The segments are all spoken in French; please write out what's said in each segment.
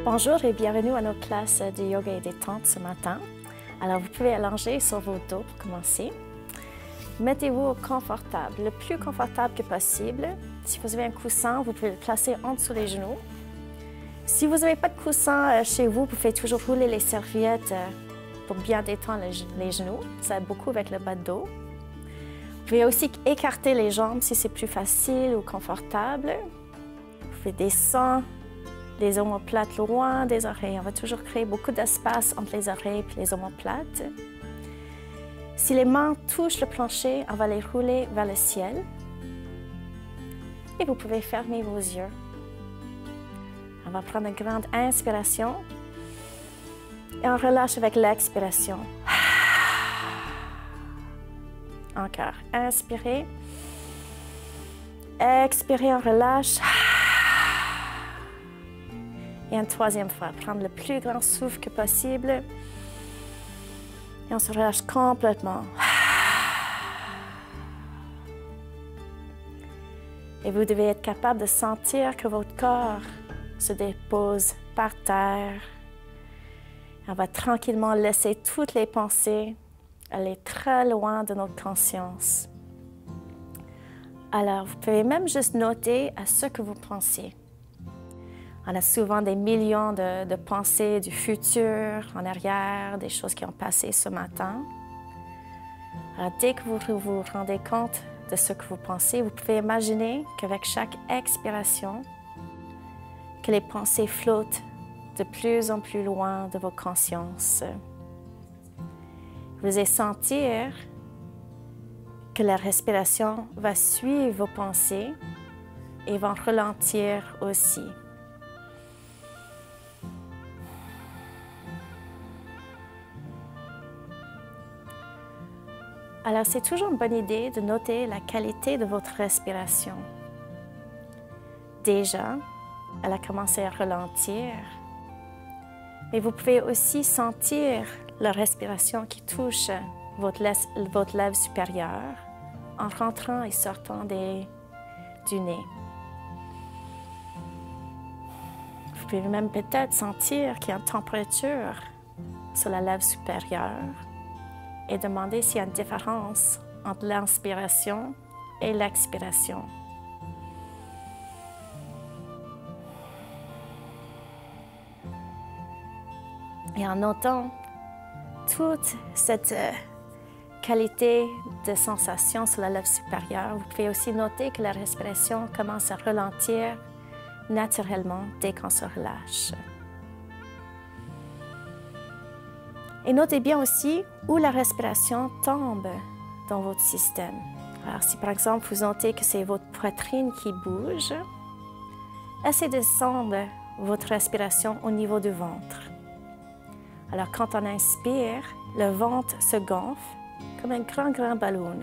Bonjour et bienvenue à notre classe de yoga et détente ce matin. Alors, vous pouvez allonger sur vos dos pour commencer. Mettez-vous confortable, le plus confortable que possible. Si vous avez un coussin, vous pouvez le placer en dessous des genoux. Si vous n'avez pas de coussin chez vous, vous pouvez toujours rouler les serviettes pour bien détendre les genoux. Ça aide beaucoup avec le bas de dos. Vous pouvez aussi écarter les jambes si c'est plus facile ou confortable. Vous pouvez descendre les omoplates loin des oreilles. On va toujours créer beaucoup d'espace entre les oreilles et les omoplates. Si les mains touchent le plancher, on va les rouler vers le ciel. Et vous pouvez fermer vos yeux. On va prendre une grande inspiration et on relâche avec l'expiration. Encore. Inspirez. Expirez, on relâche. Et une troisième fois, prendre le plus grand souffle que possible. Et on se relâche complètement. Et vous devez être capable de sentir que votre corps se dépose par terre. On va tranquillement laisser toutes les pensées aller très loin de notre conscience. Alors, vous pouvez même juste noter à ce que vous pensez. On a souvent des millions de pensées du futur, en arrière, des choses qui ont passé ce matin. Alors, dès que vous vous rendez compte de ce que vous pensez, vous pouvez imaginer qu'avec chaque expiration, que les pensées flottent de plus en plus loin de vos consciences. Vous allez sentir que la respiration va suivre vos pensées et va ralentir aussi. Alors, c'est toujours une bonne idée de noter la qualité de votre respiration. Déjà, elle a commencé à ralentir, mais vous pouvez aussi sentir la respiration qui touche votre lèvre supérieure en rentrant et sortant du nez. Vous pouvez même peut-être sentir qu'il y a une température sur la lèvre supérieure et demander s'il y a une différence entre l'inspiration et l'expiration. Et en notant toute cette qualité de sensation sur la lèvre supérieure, vous pouvez aussi noter que la respiration commence à ralentir naturellement dès qu'on se relâche. Et notez bien aussi où la respiration tombe dans votre système. Alors, si par exemple vous notez que c'est votre poitrine qui bouge, essayez de descendre votre respiration au niveau du ventre. Alors, quand on inspire, le ventre se gonfle comme un grand ballon.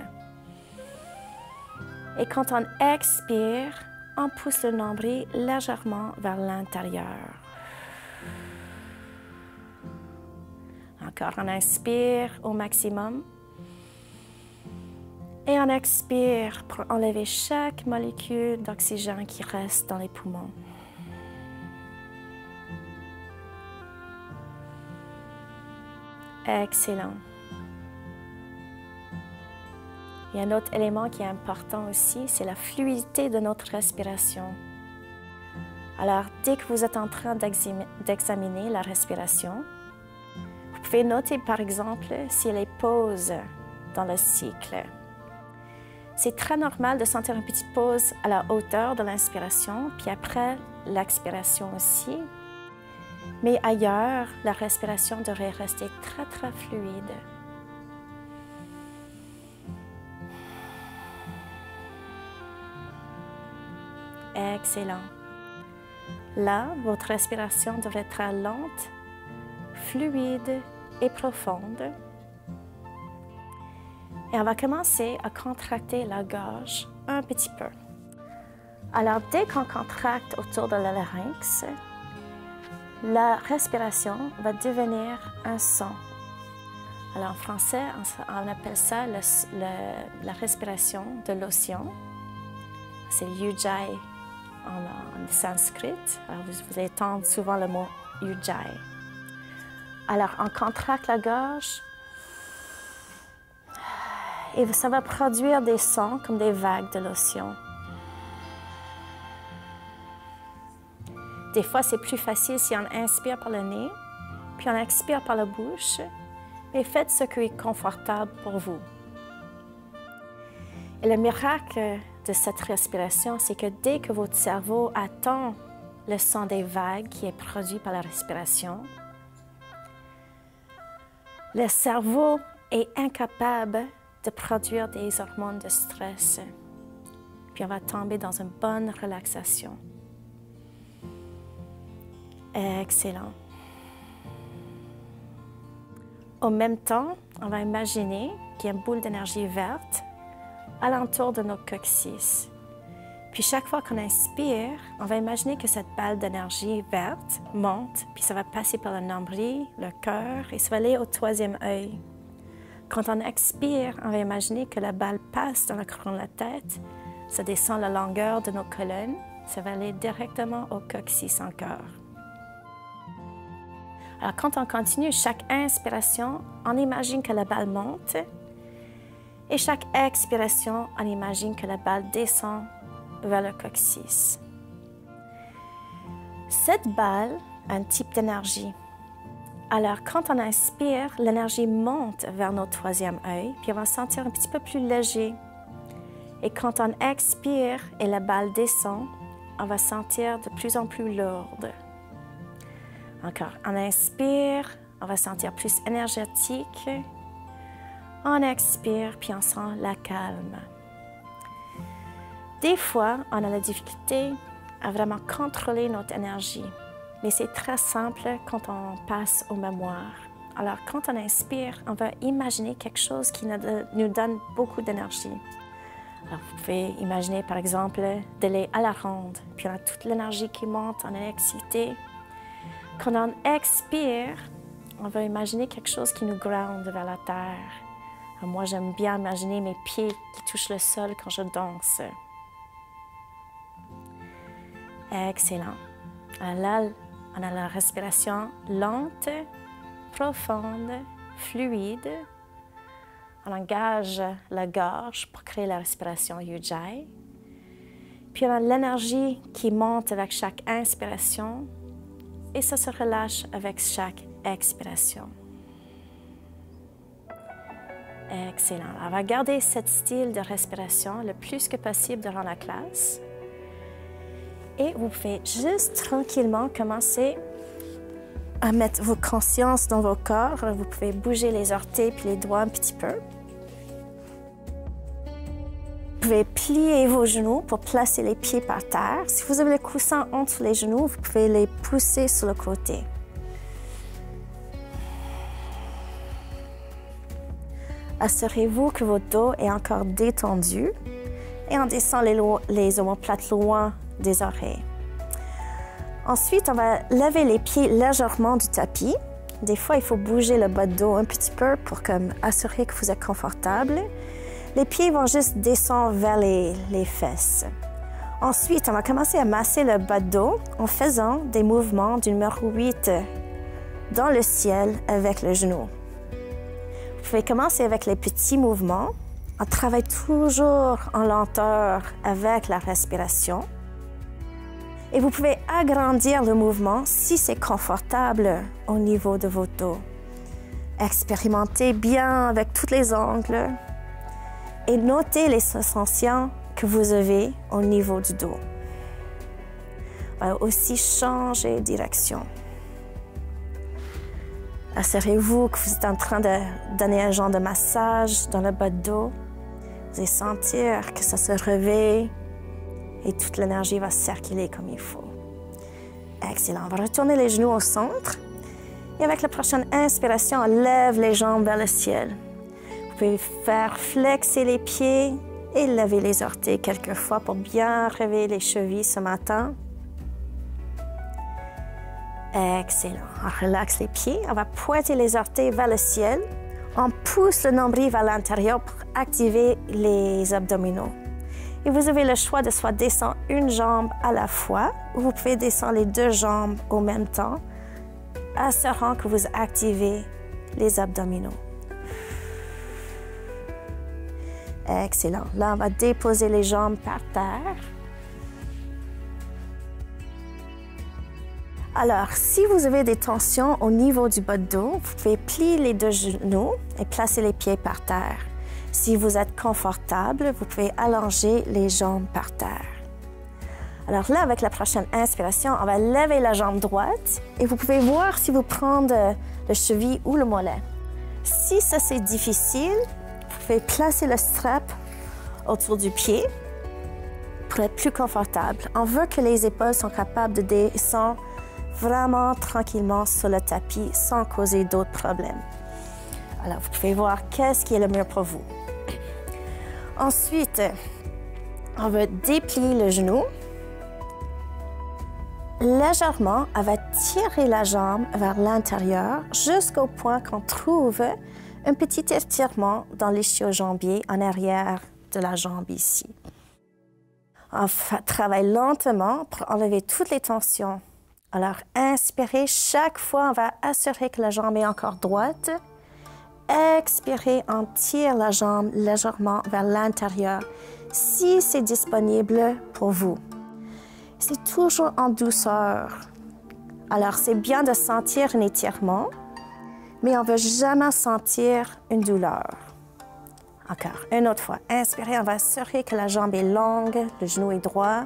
Et quand on expire, on pousse le nombril légèrement vers l'intérieur. Encore, on inspire au maximum. Et on expire pour enlever chaque molécule d'oxygène qui reste dans les poumons. Excellent. Il y a un autre élément qui est important aussi, c'est la fluidité de notre respiration. Alors, dès que vous êtes en train d'examiner la respiration, vous pouvez noter par exemple si elle est pause dans le cycle. C'est très normal de sentir une petite pause à la hauteur de l'inspiration, puis après l'expiration aussi. Mais ailleurs, la respiration devrait rester très fluide. Excellent. Là, votre respiration devrait être très lente, fluide et profonde. Et on va commencer à contracter la gorge un petit peu. Alors, dès qu'on contracte autour de la larynx, la respiration va devenir un son. Alors en français, on appelle ça la respiration de l'océan. C'est Ujjayi en sanskrit. Alors vous allez entendre souvent le mot Ujjayi. Alors, on contracte la gorge et ça va produire des sons comme des vagues de l'océan. Des fois, c'est plus facile si on inspire par le nez, puis on expire par la bouche, mais faites ce qui est confortable pour vous. Et le miracle de cette respiration, c'est que dès que votre cerveau attend le son des vagues qui est produit par la respiration, le cerveau est incapable de produire des hormones de stress. Puis on va tomber dans une bonne relaxation. Excellent. Au même temps, on va imaginer qu'il y a une boule d'énergie verte alentour de nos coccyx. Puis chaque fois qu'on inspire, on va imaginer que cette balle d'énergie verte monte, puis ça va passer par le nombril, le cœur, et ça va aller au troisième œil. Quand on expire, on va imaginer que la balle passe dans le crâne de la tête, ça descend la longueur de nos colonnes, ça va aller directement au coccyx encore. Alors quand on continue, chaque inspiration, on imagine que la balle monte, et chaque expiration, on imagine que la balle descend vers le coccyx. Cette balle a un type d'énergie. Alors, quand on inspire, l'énergie monte vers notre troisième œil, puis on va se sentir un petit peu plus léger. Et quand on expire et la balle descend, on va se sentir de plus en plus lourde. Encore, on inspire, on va se sentir plus énergétique. On expire, puis on sent la calme. Des fois, on a la difficulté à vraiment contrôler notre énergie, mais c'est très simple quand on passe aux mémoires. Alors, quand on inspire, on va imaginer quelque chose qui nous donne beaucoup d'énergie. Alors, vous pouvez imaginer, par exemple, d'aller à la ronde, puis on a toute l'énergie qui monte, on est excité. Quand on expire, on va imaginer quelque chose qui nous ground vers la terre. Alors, moi, j'aime bien imaginer mes pieds qui touchent le sol quand je danse. Excellent. Alors là, on a la respiration lente, profonde, fluide. On engage la gorge pour créer la respiration Ujjayi. Puis on a l'énergie qui monte avec chaque inspiration et ça se relâche avec chaque expiration. Excellent. On va garder ce style de respiration le plus que possible durant la classe. Et vous pouvez juste tranquillement commencer à mettre vos consciences dans vos corps. Vous pouvez bouger les orteils puis les doigts un petit peu. Vous pouvez plier vos genoux pour placer les pieds par terre. Si vous avez le coussin entre les genoux, vous pouvez les pousser sur le côté. Assurez-vous que votre dos est encore détendu et on descend les omoplates loin des oreilles. Ensuite, on va lever les pieds légèrement du tapis. Des fois, il faut bouger le bas de dos un petit peu pour assurer que vous êtes confortable. Les pieds vont juste descendre vers les fesses. Ensuite, on va commencer à masser le bas de dos en faisant des mouvements du numéro 8 dans le ciel avec le genou. Vous pouvez commencer avec les petits mouvements. On travaille toujours en lenteur avec la respiration. Et vous pouvez agrandir le mouvement si c'est confortable au niveau de votre dos. Expérimentez bien avec tous les angles et notez les sensations que vous avez au niveau du dos. On va aussi changer de direction. Assurez-vous que vous êtes en train de donner un genre de massage dans le bas de dos. Vous allez sentir que ça se réveille et toute l'énergie va circuler comme il faut. Excellent. On va retourner les genoux au centre. Et avec la prochaine inspiration, on lève les jambes vers le ciel. Vous pouvez faire flexer les pieds et lever les orteils quelques fois pour bien réveiller les chevilles ce matin. Excellent. On relaxe les pieds. On va pointer les orteils vers le ciel. On pousse le nombril vers l'intérieur pour activer les abdominaux. Et vous avez le choix de soit descendre une jambe à la fois, ou vous pouvez descendre les deux jambes au même temps, assurant que vous activez les abdominaux. Excellent. Là, on va déposer les jambes par terre. Alors, si vous avez des tensions au niveau du bas de dos, vous pouvez plier les deux genoux et placer les pieds par terre. Si vous êtes confortable, vous pouvez allonger les jambes par terre. Alors là, avec la prochaine inspiration, on va lever la jambe droite et vous pouvez voir si vous prenez le cheville ou le mollet. Si ça c'est difficile, vous pouvez placer le strap autour du pied pour être plus confortable. On veut que les épaules soient capables de descendre vraiment tranquillement sur le tapis sans causer d'autres problèmes. Alors, vous pouvez voir qu'est-ce qui est le mieux pour vous. Ensuite, on va déplier le genou. Légèrement, on va tirer la jambe vers l'intérieur jusqu'au point qu'on trouve un petit étirement dans l'ischio-jambier en arrière de la jambe ici. On travaille lentement pour enlever toutes les tensions. Alors, inspirez, chaque fois, on va assurer que la jambe est encore droite. Expirez, on tire la jambe légèrement vers l'intérieur, si c'est disponible pour vous. C'est toujours en douceur. Alors, c'est bien de sentir un étirement, mais on ne veut jamais sentir une douleur. Encore, une autre fois. Inspirez, on va assurer que la jambe est longue, le genou est droit.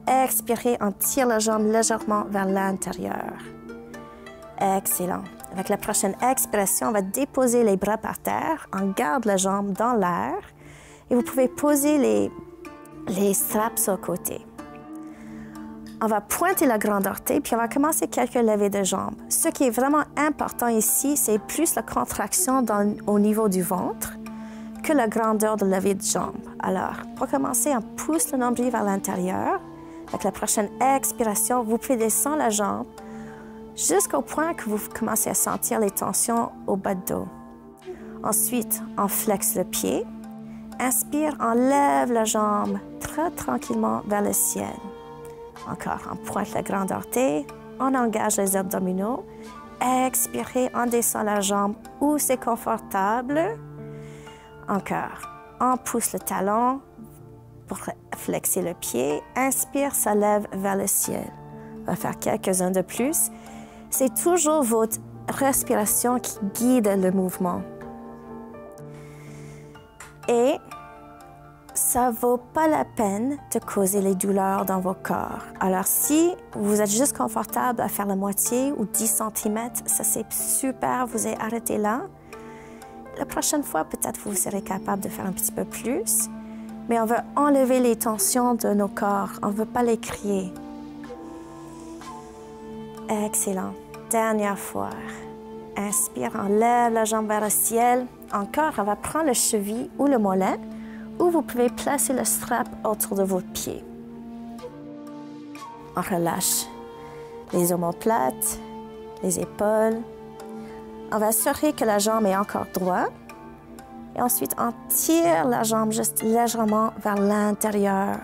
Expirez, on tire la jambe légèrement vers l'intérieur. Excellent. Avec la prochaine expiration, on va déposer les bras par terre. On garde la jambe dans l'air. Et vous pouvez poser les straps sur le côté. On va pointer la grande orteil, puis on va commencer quelques levées de jambes. Ce qui est vraiment important ici, c'est plus la contraction au niveau du ventre que la grandeur de levée de jambes. Alors, pour commencer, on pousse le nombril vers l'intérieur. Avec la prochaine expiration, vous pouvez descendre la jambe jusqu'au point que vous commencez à sentir les tensions au bas de dos. Ensuite, on flexe le pied. Inspire, on lève la jambe très tranquillement vers le ciel. Encore, on pointe la grande orteil, on engage les abdominaux. Expirez, on descend la jambe où c'est confortable. Encore, on pousse le talon pour flexer le pied. Inspire, ça lève vers le ciel. On va faire quelques-uns de plus. C'est toujours votre respiration qui guide le mouvement. Et ça ne vaut pas la peine de causer les douleurs dans vos corps. Alors, si vous êtes juste confortable à faire la moitié ou 10 cm, ça c'est super, vous avez arrêté là. La prochaine fois, peut-être vous serez capable de faire un petit peu plus. Mais on veut enlever les tensions de nos corps. On ne veut pas les crier. Excellent. Dernière fois. Inspire, on lève la jambe vers le ciel. Encore, on va prendre le cheville ou le mollet, ou vous pouvez placer le strap autour de vos pieds. On relâche les omoplates, les épaules. On va assurer que la jambe est encore droite. Et ensuite, on tire la jambe juste légèrement vers l'intérieur.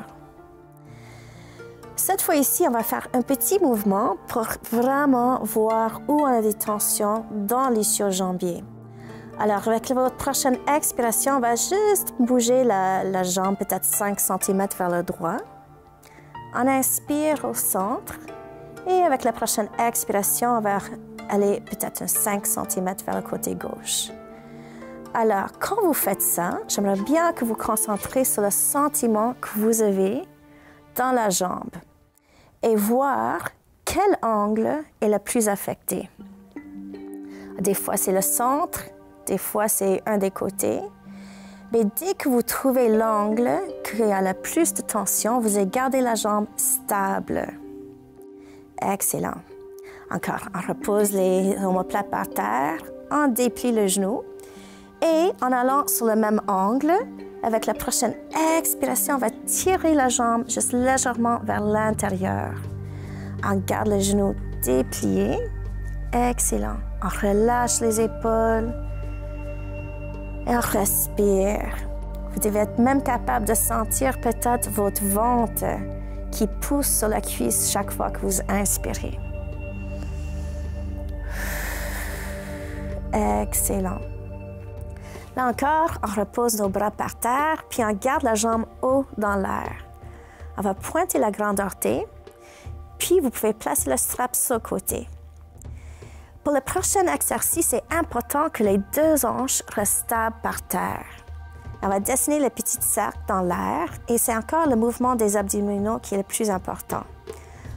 Cette fois ici, on va faire un petit mouvement pour vraiment voir où on a des tensions dans l'ischio-jambier. Alors, avec votre prochaine expiration, on va juste bouger la jambe peut-être 5 cm vers le droit. On inspire au centre. Et avec la prochaine expiration, on va aller peut-être 5 cm vers le côté gauche. Alors, quand vous faites ça, j'aimerais bien que vous concentrez sur le sentiment que vous avez dans la jambe et voir quel angle est le plus affecté. Des fois, c'est le centre, des fois, c'est un des côtés. Mais dès que vous trouvez l'angle qui a le plus de tension, vous allez garder la jambe stable. Excellent. Encore, on repose les omoplates par terre, on déplie le genou. Et en allant sur le même angle, avec la prochaine expiration, on va tirer la jambe juste légèrement vers l'intérieur. On garde le genou déplié. Excellent. On relâche les épaules. Et on respire. Vous devez être même capable de sentir peut-être votre ventre qui pousse sur la cuisse chaque fois que vous inspirez. Excellent. Là encore, on repose nos bras par terre, puis on garde la jambe haut dans l'air. On va pointer la grande orteil, puis vous pouvez placer le strap sur le côté. Pour le prochain exercice, c'est important que les deux hanches restent stables par terre. On va dessiner le petit cercle dans l'air et c'est encore le mouvement des abdominaux qui est le plus important.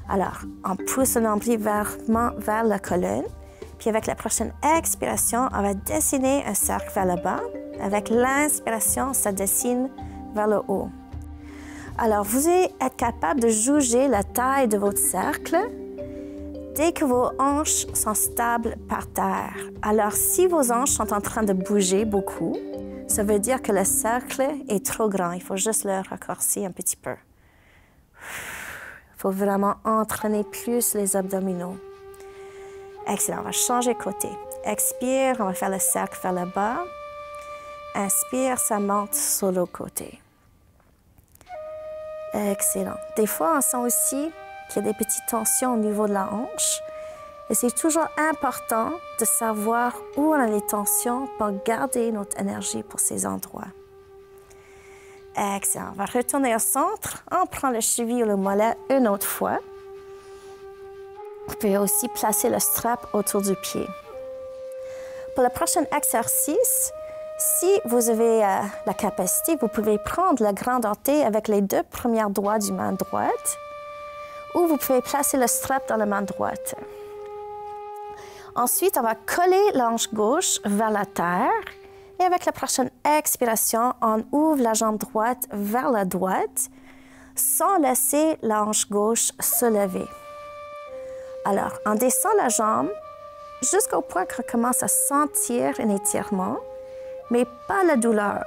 Alors, on pousse le nombril vers la colonne, puis avec la prochaine expiration, on va dessiner un cercle vers le bas. Avec l'inspiration, ça dessine vers le haut. Alors, vous allez être capable de juger la taille de votre cercle dès que vos hanches sont stables par terre. Alors, si vos hanches sont en train de bouger beaucoup, ça veut dire que le cercle est trop grand. Il faut juste le raccourcir un petit peu. Il faut vraiment entraîner plus les abdominaux. Excellent. On va changer de côté. Expire, on va faire le cercle vers le bas. Inspire, ça monte sur l'autre côté. Excellent. Des fois, on sent aussi qu'il y a des petites tensions au niveau de la hanche. Et c'est toujours important de savoir où on a les tensions pour garder notre énergie pour ces endroits. Excellent. On va retourner au centre. On prend le cheville ou le mollet une autre fois. Vous pouvez aussi placer le strap autour du pied. Pour le prochain exercice, si vous avez la capacité, vous pouvez prendre la grande orteil avec les deux premiers doigts du main droite ou vous pouvez placer le strap dans la main droite. Ensuite, on va coller l'hanche gauche vers la terre et avec la prochaine expiration, on ouvre la jambe droite vers la droite sans laisser l'hanche gauche se lever. Alors, on descend la jambe jusqu'au point qu'on commence à sentir un étirement, mais pas la douleur.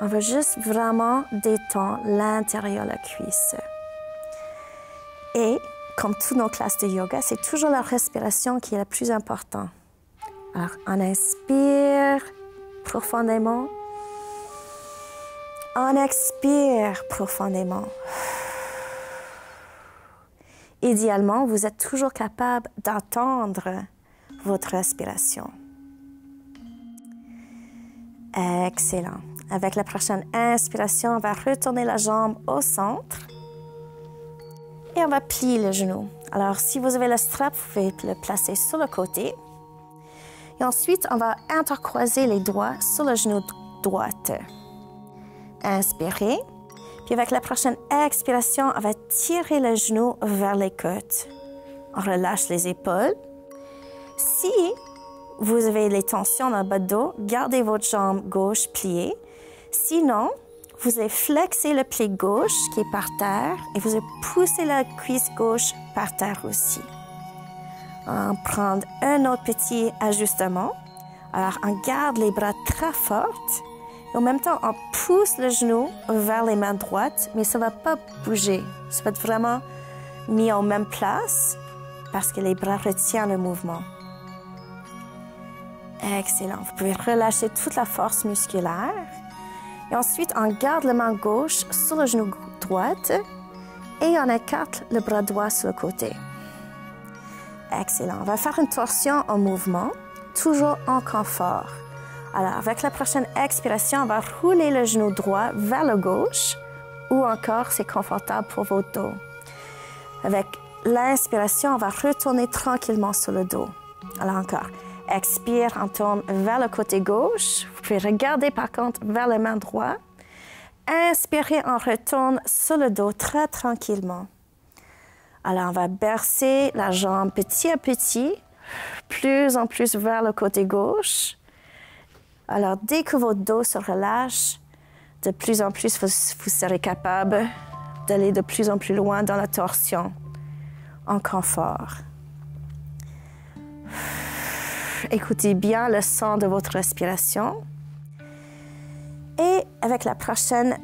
On veut juste vraiment détendre l'intérieur de la cuisse. Et, comme toutes nos classes de yoga, c'est toujours la respiration qui est la plus importante. Alors, on inspire profondément. On expire profondément. Idéalement, vous êtes toujours capable d'entendre votre respiration. Excellent. Avec la prochaine inspiration, on va retourner la jambe au centre et on va plier le genou. Alors, si vous avez le strap, vous pouvez le placer sur le côté. Et ensuite, on va intercroiser les doigts sur le genou droit. Inspirez. Puis avec la prochaine expiration, on va tirer le genou vers les côtes. On relâche les épaules. Si vous avez les tensions dans le bas de dos, gardez votre jambe gauche pliée. Sinon, vous allez flexer le pied gauche qui est par terre et vous allez pousser la cuisse gauche par terre aussi. On prend un autre petit ajustement. Alors, on garde les bras très forts. Et en même temps, on pousse le genou vers les mains droites, mais ça ne va pas bouger. Ça va être vraiment mis en même place parce que les bras retiennent le mouvement. Excellent. Vous pouvez relâcher toute la force musculaire. Et ensuite, on garde la main gauche sur le genou droite et on écarte le bras droit sur le côté. Excellent. On va faire une torsion en mouvement, toujours en confort. Alors, avec la prochaine expiration, on va rouler le genou droit vers le gauche ou encore, c'est confortable pour votre dos. Avec l'inspiration, on va retourner tranquillement sur le dos. Alors encore, expire, on tourne vers le côté gauche. Vous pouvez regarder par contre vers la main droite. Inspirez, on retourne sur le dos très tranquillement. Alors, on va bercer la jambe petit à petit, plus en plus vers le côté gauche. Alors, dès que votre dos se relâche, de plus en plus, vous serez capable d'aller de plus en plus loin dans la torsion, en confort. Écoutez bien le son de votre respiration. Et avec la prochaine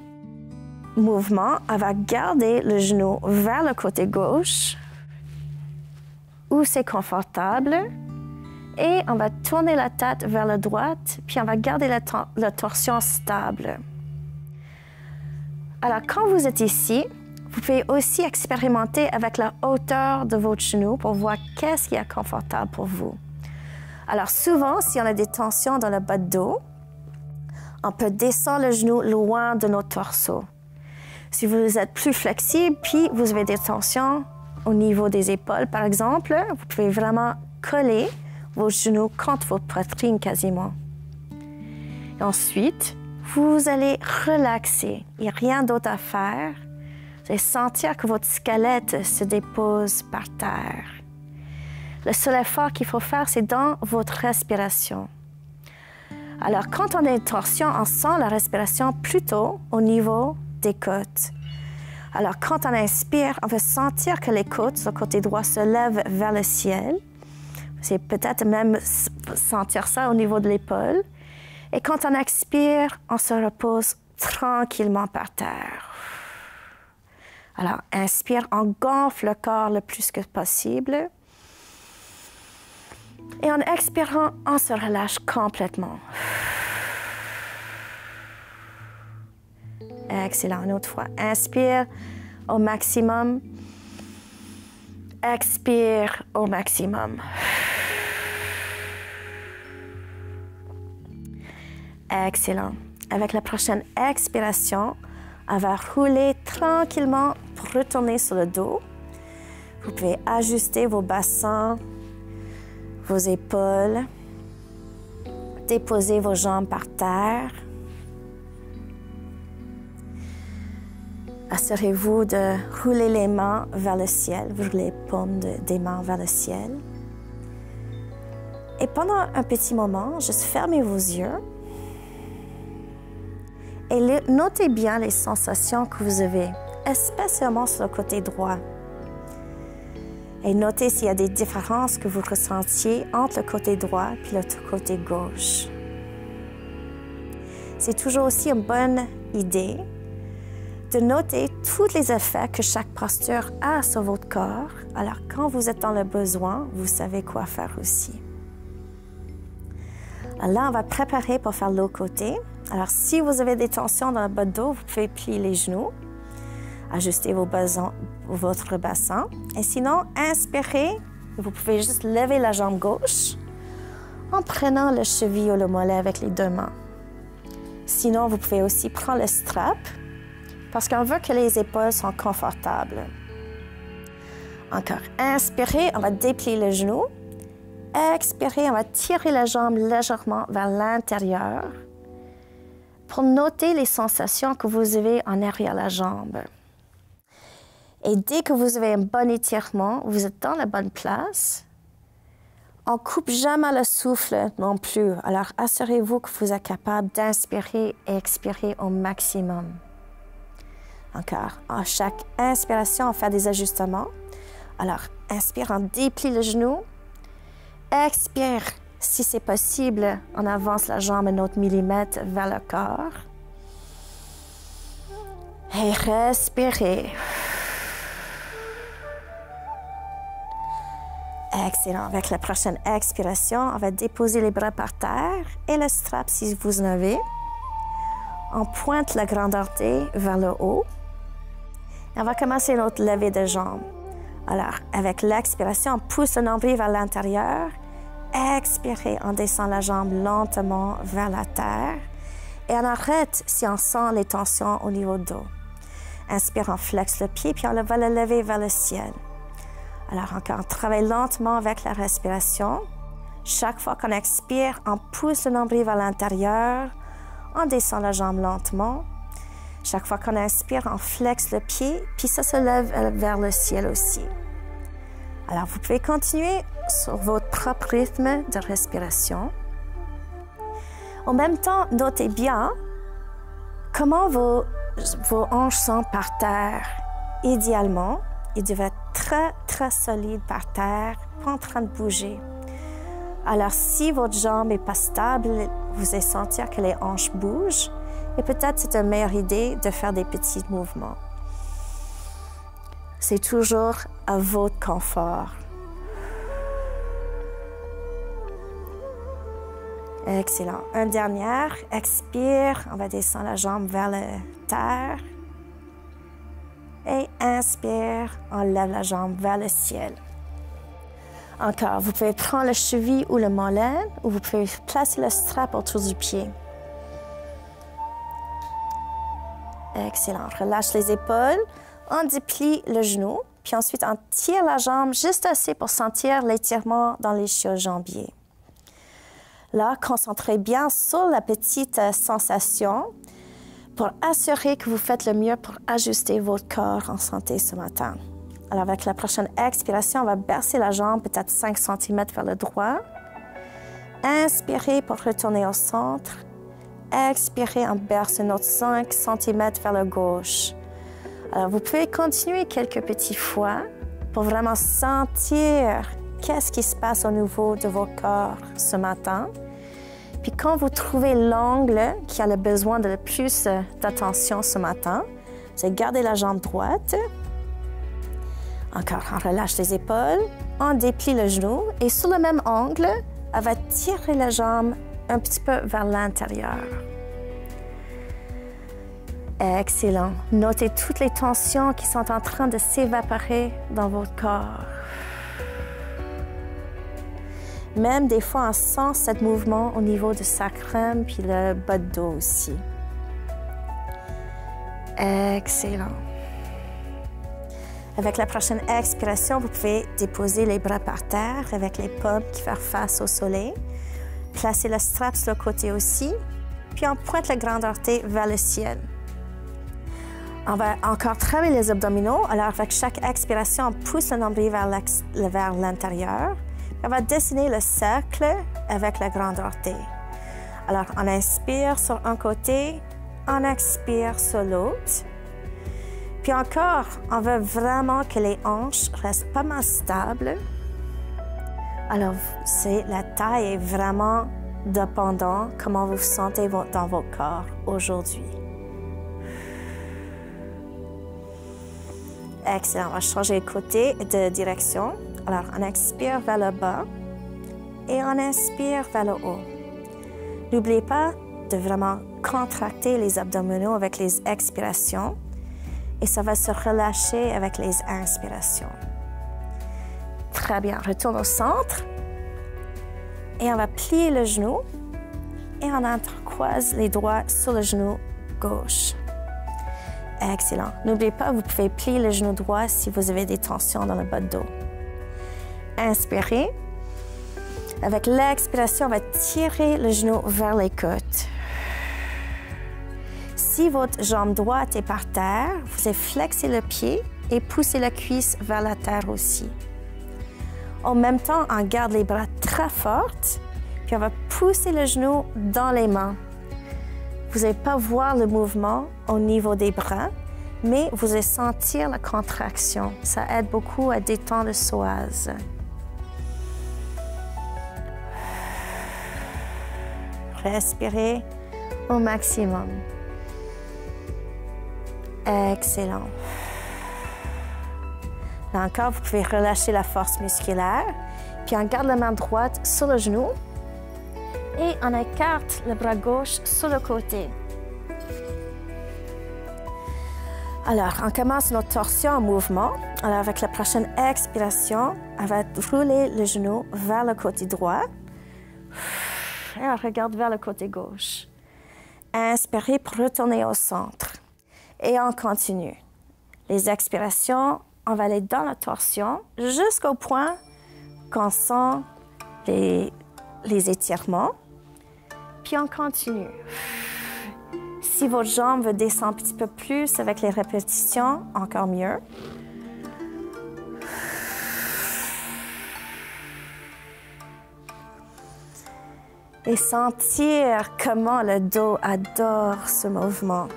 mouvement, on va garder le genou vers le côté gauche, où c'est confortable. Et on va tourner la tête vers la droite, puis on va garder la torsion stable. Alors, quand vous êtes ici, vous pouvez aussi expérimenter avec la hauteur de votre genou pour voir qu'est-ce qui est confortable pour vous. Alors souvent, si on a des tensions dans le bas de dos, on peut descendre le genou loin de notre torse. Si vous êtes plus flexible, puis vous avez des tensions au niveau des épaules, par exemple, vous pouvez vraiment coller vos genoux contre votre poitrine quasiment. Et ensuite, vous allez relaxer. Il n'y a rien d'autre à faire. Vous allez sentir que votre squelette se dépose par terre. Le seul effort qu'il faut faire, c'est dans votre respiration. Alors, quand on a une torsion, on sent la respiration plutôt au niveau des côtes. Alors, quand on inspire, on va sentir que les côtes, sur le côté droit, se lèvent vers le ciel. C'est peut-être même sentir ça au niveau de l'épaule. Et quand on expire, on se repose tranquillement par terre. Alors, inspire, on gonfle le corps le plus que possible. Et en expirant, on se relâche complètement. Excellent. Une autre fois. Inspire au maximum. Expire au maximum. Excellent. Avec la prochaine expiration, on va rouler tranquillement pour retourner sur le dos. Vous pouvez ajuster vos bassins, vos épaules, déposer vos jambes par terre. Assurez-vous de rouler les mains vers le ciel, vous roulez les paumes des mains vers le ciel. Et pendant un petit moment, juste fermez vos yeux et notez bien les sensations que vous avez, especiellement sur le côté droit. Et notez s'il y a des différences que vous ressentiez entre le côté droit et le côté gauche. C'est toujours aussi une bonne idée de noter tous les effets que chaque posture a sur votre corps. Alors, quand vous êtes dans le besoin, vous savez quoi faire aussi. Alors là, on va préparer pour faire l'autre côté. Alors, si vous avez des tensions dans le bas de dos, vous pouvez plier les genoux, ajuster votre bassin. Et sinon, inspirez. Vous pouvez juste lever la jambe gauche en prenant le cheville ou le mollet avec les deux mains. Sinon, vous pouvez aussi prendre le strap parce qu'on veut que les épaules soient confortables. Encore. Inspirez, on va déplier le genou. Expirez, on va tirer la jambe légèrement vers l'intérieur pour noter les sensations que vous avez en arrière la jambe. Et dès que vous avez un bon étirement, vous êtes dans la bonne place. On ne coupe jamais le souffle non plus. Alors, assurez-vous que vous êtes capable d'inspirer et expirer au maximum. Encore. À chaque inspiration, on fait des ajustements. Alors, inspire, on déplie le genou. Expire, si c'est possible, on avance la jambe un autre millimètre vers le corps. Et respirez. Excellent. Avec la prochaine expiration, on va déposer les bras par terre et le strap si vous en avez. On pointe la grande orteil vers le haut. Et on va commencer notre levée de jambes. Alors, avec l'expiration, on pousse le nombril vers l'intérieur. Expirez, on descend la jambe lentement vers la terre. Et on arrête si on sent les tensions au niveau du dos. Inspire, on flexe le pied, puis on va le lever vers le ciel. Alors encore, on travaille lentement avec la respiration. Chaque fois qu'on expire, on pousse le nombril vers l'intérieur. On descend la jambe lentement. Chaque fois qu'on inspire, on flexe le pied, puis ça se lève vers le ciel aussi. Alors, vous pouvez continuer sur votre propre rythme de respiration. En même temps, notez bien comment vos hanches sont par terre. Idéalement, ils doivent être très, très solides par terre, pas en train de bouger. Alors, si votre jambe n'est pas stable, vous allez sentir que les hanches bougent. Et peut-être c'est une meilleure idée de faire des petits mouvements. C'est toujours à votre confort. Excellent. Un dernier. Expire. On va descendre la jambe vers la terre. Et inspire. On lève la jambe vers le ciel. Encore, vous pouvez prendre le cheville ou le mollet, ou vous pouvez placer le strap autour du pied. Excellent. Relâche les épaules, on déplie le genou, puis ensuite on tire la jambe juste assez pour sentir l'étirement dans l'ischio-jambier. Là, concentrez bien sur la petite sensation pour assurer que vous faites le mieux pour ajuster votre corps en santé ce matin. Alors, avec la prochaine expiration, on va bercer la jambe peut-être 5 cm vers le droit. Inspirez pour retourner au centre. Expirez, on berce une autre 5 cm vers le gauche. Alors, vous pouvez continuer quelques petites fois pour vraiment sentir qu'est-ce qui se passe au niveau de vos corps ce matin. Puis quand vous trouvez l'angle qui a le besoin de le plus d'attention ce matin, vous allez garder la jambe droite. Encore, on relâche les épaules, on déplie le genou et sur le même angle, on va tirer la jambe un petit peu vers l'intérieur. Excellent. Notez toutes les tensions qui sont en train de s'évaporer dans votre corps. Même des fois, on sent ce mouvement au niveau du sacrum puis le bas de dos aussi. Excellent. Avec la prochaine expiration, vous pouvez déposer les bras par terre avec les paumes qui font face au soleil. Placez le strap sur le côté aussi, puis on pointe le grand orteil vers le ciel. On va encore travailler les abdominaux. Alors, avec chaque expiration, on pousse le nombril vers l'intérieur. On va dessiner le cercle avec le grand orteil. Alors, on inspire sur un côté, on expire sur l'autre. Puis encore, on veut vraiment que les hanches restent pas mal stables. Alors, la taille est vraiment dépendante comment vous vous sentez dans votre corps aujourd'hui. Excellent. On va changer de côté de direction. Alors, on expire vers le bas et on inspire vers le haut. N'oubliez pas de vraiment contracter les abdominaux avec les expirations et ça va se relâcher avec les inspirations. Très bien. Retourne au centre et on va plier le genou et on intercroise les doigts sur le genou gauche. Excellent. N'oubliez pas, vous pouvez plier le genou droit si vous avez des tensions dans le bas de dos. Inspirez. Avec l'expiration, on va tirer le genou vers les côtes. Si votre jambe droite est par terre, vous allez flexer le pied et pousser la cuisse vers la terre aussi. En même temps, on garde les bras très forts, puis on va pousser le genou dans les mains. Vous n'allez pas voir le mouvement au niveau des bras, mais vous allez sentir la contraction. Ça aide beaucoup à détendre le psoas. Respirez au maximum. Excellent. Là encore, vous pouvez relâcher la force musculaire, puis on garde la main droite sur le genou et on écarte le bras gauche sur le côté. Alors, on commence notre torsion en mouvement. Alors, avec la prochaine expiration, on va rouler le genou vers le côté droit et on regarde vers le côté gauche. Inspirez pour retourner au centre et on continue. Les expirations, on va aller dans la torsion jusqu'au point qu'on sent les étirements. Puis on continue. Si votre jambe veut descendre un petit peu plus avec les répétitions, encore mieux. Et sentir comment le dos adore ce mouvement.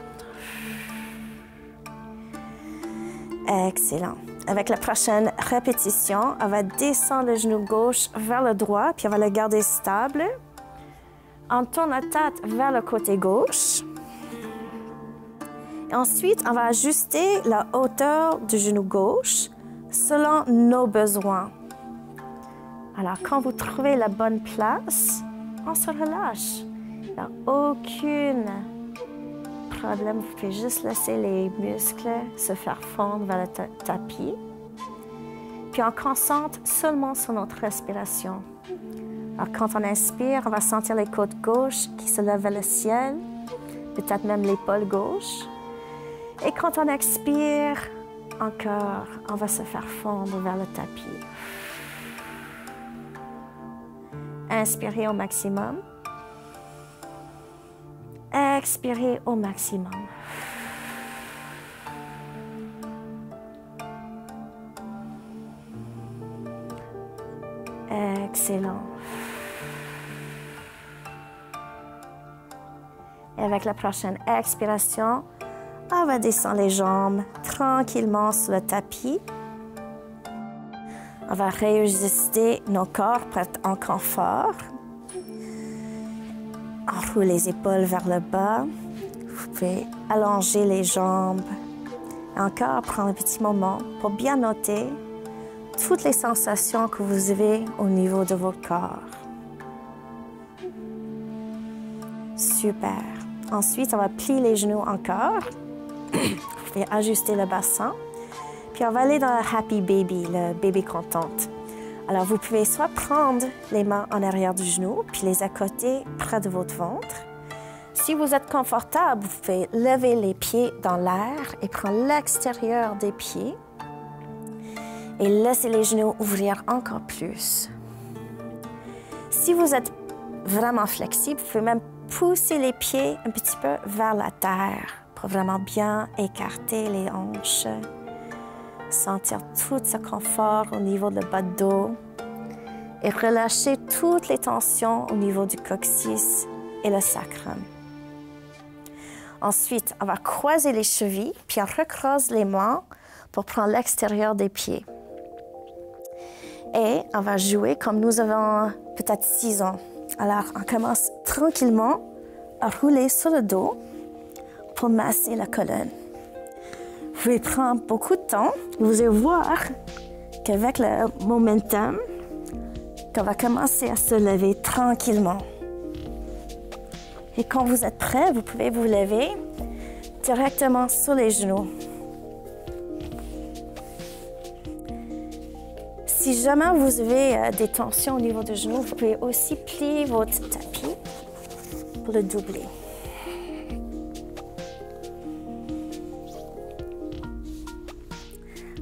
Excellent. Avec la prochaine répétition, on va descendre le genou gauche vers le droit, puis on va le garder stable. On tourne la tête vers le côté gauche. Et ensuite, on va ajuster la hauteur du genou gauche selon nos besoins. Alors, quand vous trouvez la bonne place, on se relâche. Il n'y a aucun problème. Vous pouvez juste laisser les muscles se faire fondre vers le tapis. Puis on concentre seulement sur notre respiration. Alors quand on inspire, on va sentir les côtes gauches qui se lèvent vers le ciel, peut-être même l'épaule gauche. Et quand on expire, encore, on va se faire fondre vers le tapis. Inspirez au maximum. Expirez au maximum. Excellent. Et avec la prochaine expiration, on va descendre les jambes tranquillement sur le tapis. On va réajuster nos corps pour être en confort. On roule les épaules vers le bas. Vous pouvez allonger les jambes. Encore prendre un petit moment pour bien noter toutes les sensations que vous avez au niveau de votre corps. Super. Ensuite, on va plier les genoux encore. Vous pouvez ajuster le bassin. Puis on va aller dans le Happy Baby, le bébé contente. Alors, vous pouvez soit prendre les mains en arrière du genou, puis les accoter près de votre ventre. Si vous êtes confortable, vous pouvez lever les pieds dans l'air et prendre l'extérieur des pieds. Et laisser les genoux ouvrir encore plus. Si vous êtes vraiment flexible, vous pouvez même pousser les pieds un petit peu vers la terre pour vraiment bien écarter les hanches. Sentir tout ce confort au niveau de bas de dos et relâcher toutes les tensions au niveau du coccyx et le sacrum. Ensuite, on va croiser les chevilles, puis on recroise les mains pour prendre l'extérieur des pieds. Et on va jouer comme nous avons peut-être 6 ans. Alors, on commence tranquillement à rouler sur le dos pour masser la colonne. Vous pouvez prendre beaucoup de temps. Vous allez voir qu'avec le momentum, qu'on va commencer à se lever tranquillement. Et quand vous êtes prêt, vous pouvez vous lever directement sur les genoux. Si jamais vous avez des tensions au niveau des genoux, vous pouvez aussi plier votre tapis pour le doubler.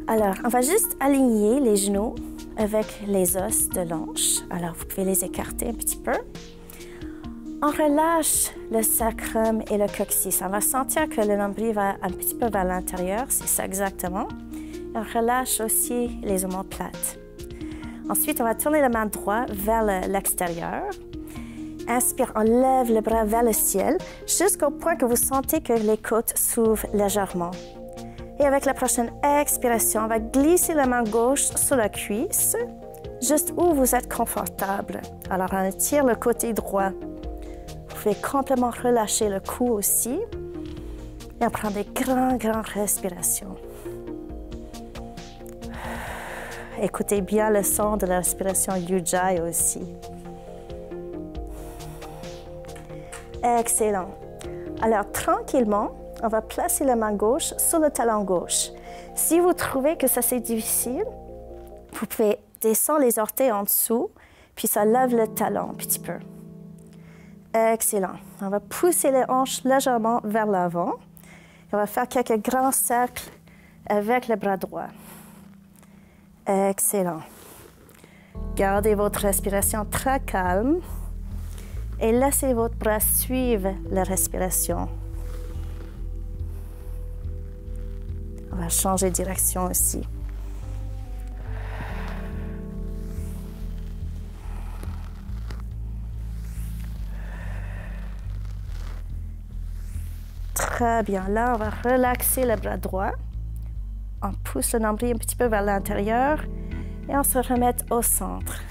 Alors, on va juste aligner les genoux avec les os de l'hanche. Alors, vous pouvez les écarter un petit peu. On relâche le sacrum et le coccyx. On va sentir que le nombril va un petit peu vers l'intérieur, c'est ça exactement. Et on relâche aussi les omoplates. Ensuite, on va tourner la main droite vers l'extérieur. Inspire, on lève le bras vers le ciel jusqu'au point que vous sentez que les côtes s'ouvrent légèrement. Et avec la prochaine expiration, on va glisser la main gauche sur la cuisse, juste où vous êtes confortable. Alors, on étire le côté droit. Vous pouvez complètement relâcher le cou aussi. Et on prend des grandes respirations. Écoutez bien le son de la respiration Ujjayi aussi. Excellent. Alors, tranquillement, on va placer la main gauche sur le talon gauche. Si vous trouvez que ça c'est difficile, vous pouvez descendre les orteils en dessous, puis ça lève le talon un petit peu. Excellent. On va pousser les hanches légèrement vers l'avant. On va faire quelques grands cercles avec le bras droit. Excellent. Gardez votre respiration très calme et laissez votre bras suivre la respiration. On va changer de direction aussi. Très bien. Là, on va relaxer le bras droit. On pousse le nombril un petit peu vers l'intérieur et on se remet au centre.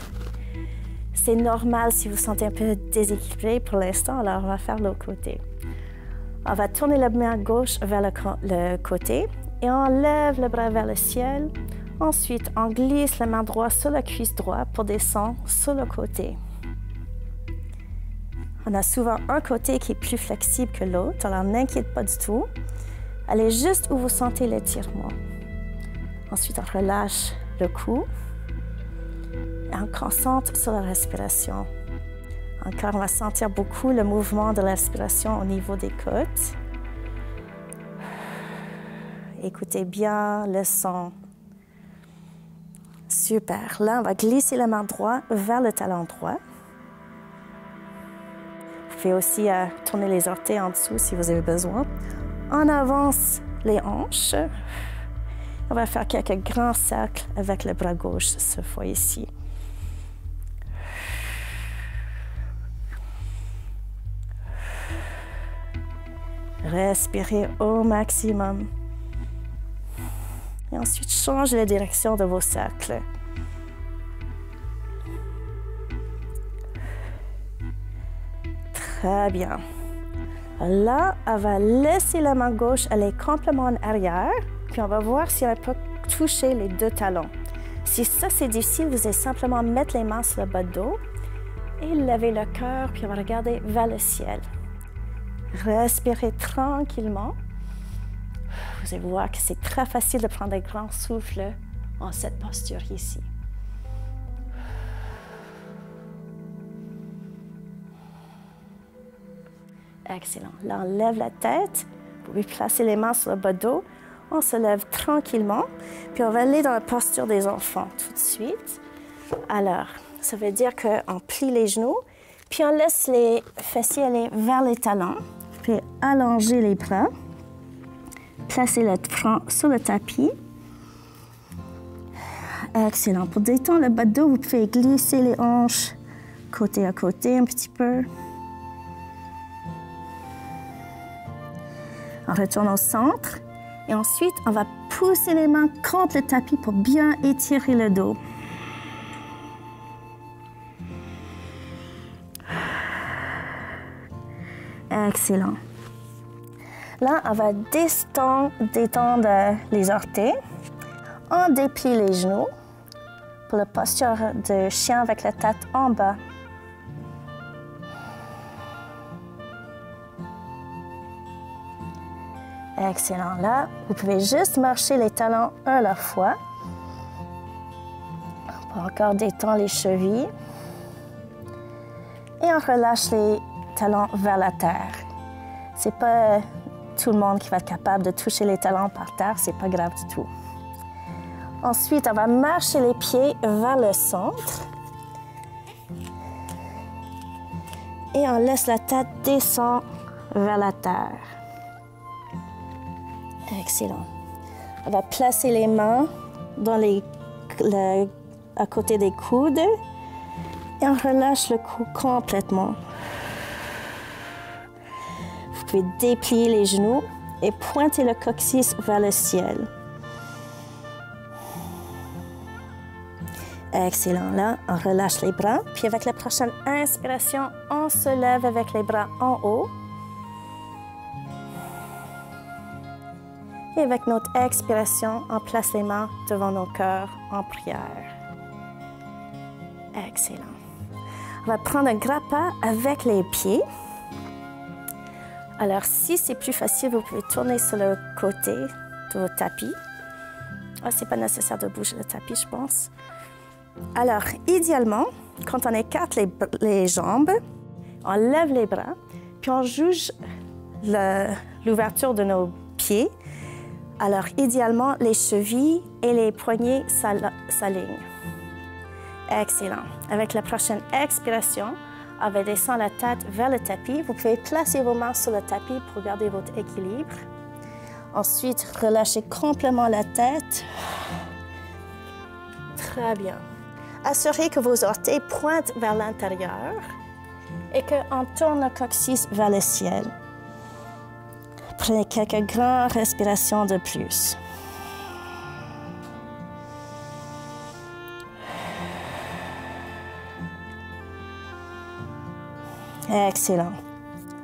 C'est normal si vous vous sentez un peu déséquilibré pour l'instant, alors on va faire l'autre côté. On va tourner la main gauche vers le côté et on lève le bras vers le ciel. Ensuite, on glisse la main droite sur la cuisse droite pour descendre sur le côté. On a souvent un côté qui est plus flexible que l'autre, alors n'inquiète pas du tout. Allez juste où vous sentez l'étirement. Ensuite, on relâche le cou. Et on concentre sur la respiration. Encore, on va sentir beaucoup le mouvement de la respiration au niveau des côtes. Écoutez bien le son. Super. Là, on va glisser la main droite vers le talon droit. Vous pouvez aussi tourner les orteils en dessous si vous avez besoin. On avance les hanches. On va faire quelques grands cercles avec le bras gauche cette fois ici. Respirez au maximum. Et ensuite, changez la direction de vos cercles. Très bien. Là, on va laisser la main gauche aller complètement en arrière, puis on va voir si on peut toucher les deux talons. Si ça, c'est difficile, vous allez simplement mettre les mains sur le bas de dos et lever le cœur, puis on va regarder vers le ciel. Respirez tranquillement. Vous allez voir que c'est très facile de prendre un grand souffle en cette posture ici. Excellent. Là, on lève la tête. Vous pouvez placer les mains sur le bas de dos. On se lève tranquillement. Puis on va aller dans la posture des enfants tout de suite. Alors, ça veut dire qu'on plie les genoux. Puis on laisse les fessiers aller vers les talons. Puis allonger les bras. Placez le front sur le tapis. Excellent. Pour détendre le bas de dos, vous pouvez glisser les hanches côté à côté un petit peu. On retourne au centre. Et ensuite, on va pousser les mains contre le tapis pour bien étirer le dos. Excellent. Là, on va détendre les orteils. On déplie les genoux pour la posture de chien avec la tête en bas. Excellent. Là, vous pouvez juste marcher les talons un à la fois. On peut encore détendre les chevilles. Et on relâche les talons vers la terre. C'est pas tout le monde qui va être capable de toucher les talons par terre, c'est pas grave du tout. Ensuite, on va marcher les pieds vers le centre. Et on laisse la tête descendre vers la terre. Excellent. On va placer les mains dans à côté des coudes et on relâche le cou complètement. Vous pouvez déplier les genoux et pointer le coccyx vers le ciel. Excellent. Là, on relâche les bras. Puis avec la prochaine inspiration, on se lève avec les bras en haut. Et avec notre expiration, on place les mains devant nos cœurs en prière. Excellent. On va prendre un grand pas avec les pieds. Alors, si c'est plus facile, vous pouvez tourner sur le côté de votre tapis. Ah, c'est pas nécessaire de bouger le tapis, je pense. Alors, idéalement, quand on écarte les jambes, on lève les bras, puis on juge l'ouverture de nos pieds. Alors, idéalement, les chevilles et les poignets s'alignent. Excellent. Avec la prochaine expiration, on va descendre la tête vers le tapis. Vous pouvez placer vos mains sur le tapis pour garder votre équilibre. Ensuite, relâchez complètement la tête. Très bien. Assurez que vos orteils pointent vers l'intérieur et qu'on tourne le coccyx vers le ciel. Prenez quelques grandes respirations de plus. Excellent.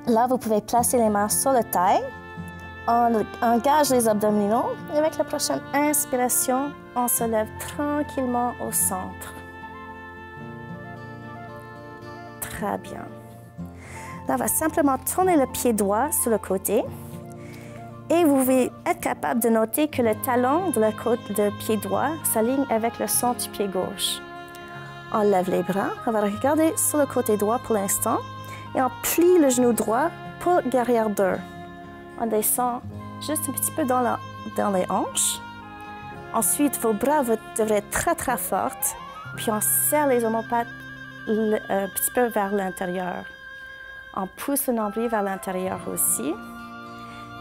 Là, vous pouvez placer les mains sur la taille. On engage les abdominaux. Et avec la prochaine inspiration, on se lève tranquillement au centre. Très bien. Là, on va simplement tourner le pied droit sur le côté. Et vous pouvez être capable de noter que le talon de la côte de pied droit s'aligne avec le centre du pied gauche. On lève les bras, on va regarder sur le côté droit pour l'instant et on plie le genou droit pour derrière deux. On descend juste un petit peu dans les hanches. Ensuite, vos bras devraient être très très forts, puis on serre les omoplates un petit peu vers l'intérieur. On pousse le nombril vers l'intérieur aussi.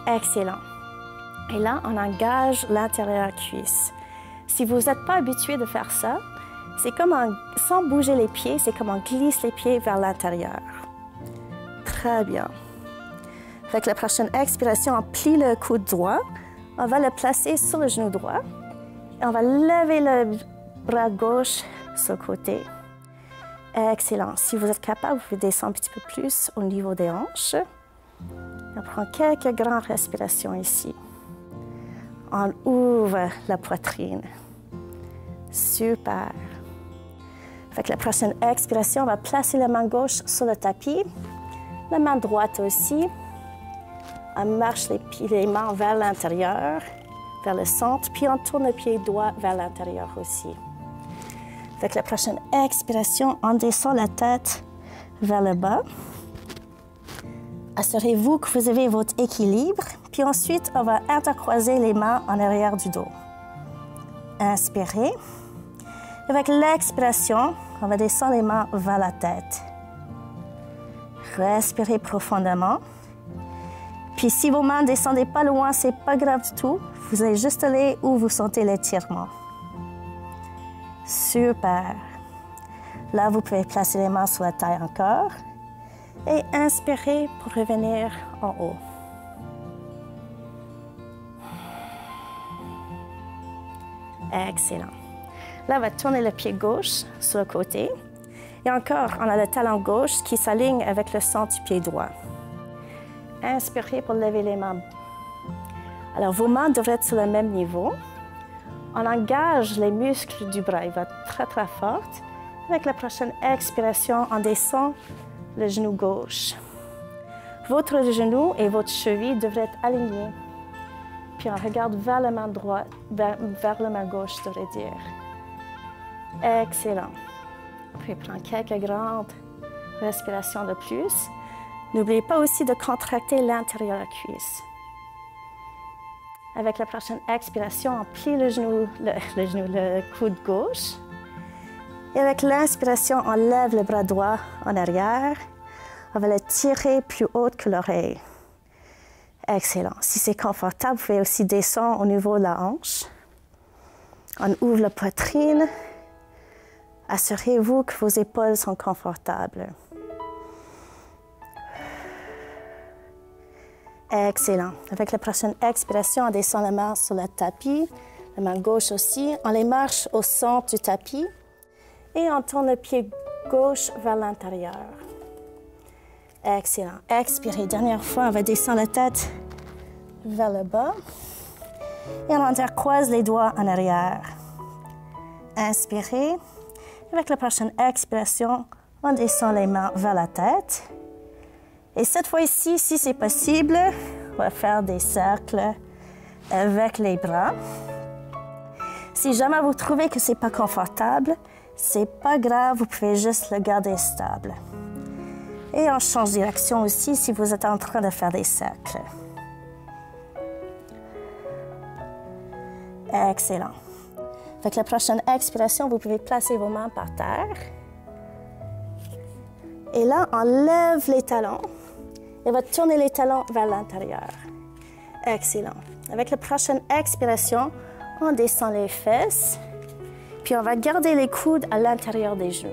Excellent. Et là, on engage l'intérieur cuisse. Si vous n'êtes pas habitué de faire ça, c'est comme sans bouger les pieds, c'est comme on glisse les pieds vers l'intérieur. Très bien. Avec la prochaine expiration, on plie le coude droit. On va le placer sur le genou droit. Et on va lever le bras gauche sur le côté. Excellent. Si vous êtes capable, vous pouvez descendre un petit peu plus au niveau des hanches. On prend quelques grandes respirations ici. On ouvre la poitrine. Super. Avec la prochaine expiration, on va placer la main gauche sur le tapis. La main droite aussi. On marche les mains vers l'intérieur, vers le centre, puis on tourne le pied droit vers l'intérieur aussi. Avec la prochaine expiration, on descend la tête vers le bas. Assurez-vous que vous avez votre équilibre, puis ensuite, on va intercroiser les mains en arrière du dos. Inspirez. Avec l'expiration, on va descendre les mains vers la tête. Respirez profondément. Puis si vos mains ne descendent pas loin, c'est pas grave du tout. Vous allez juste aller où vous sentez l'étirement. Super. Là, vous pouvez placer les mains sur la taille encore. Et inspirez pour revenir en haut. Excellent. Là, on va tourner le pied gauche sur le côté. Et encore, on a le talon gauche qui s'aligne avec le centre du pied droit. Inspirez pour lever les mains. Alors, vos mains devraient être sur le même niveau. On engage les muscles du bras. Il va être très, très fort. Avec la prochaine expiration, on descend le genou gauche. Votre genou et votre cheville devraient être alignés. Puis on regarde vers la main droite, vers la main gauche, je devrais dire. Excellent. Puis prendre quelques grandes respirations de plus. N'oubliez pas aussi de contracter l'intérieur de la cuisse. Avec la prochaine expiration, on plie le coude gauche. Et avec l'inspiration, on lève le bras droit en arrière. On va le tirer plus haut que l'oreille. Excellent. Si c'est confortable, vous pouvez aussi descendre au niveau de la hanche. On ouvre la poitrine. Assurez-vous que vos épaules sont confortables. Excellent. Avec la prochaine expiration, on descend la main sur le tapis, la main gauche aussi. On les marche au centre du tapis et on tourne le pied gauche vers l'intérieur. Excellent. Expirez. Dernière fois, on va descendre la tête vers le bas et on intercroise les doigts en arrière. Inspirez. Avec la prochaine expiration, on descend les mains vers la tête. Et cette fois-ci, si c'est possible, on va faire des cercles avec les bras. Si jamais vous trouvez que c'est pas confortable, c'est pas grave, vous pouvez juste le garder stable. Et on change de direction aussi si vous êtes en train de faire des cercles. Excellent. Avec la prochaine expiration, vous pouvez placer vos mains par terre. Et là, on lève les talons. Et on va tourner les talons vers l'intérieur. Excellent. Avec la prochaine expiration, on descend les fesses. Puis on va garder les coudes à l'intérieur des genoux.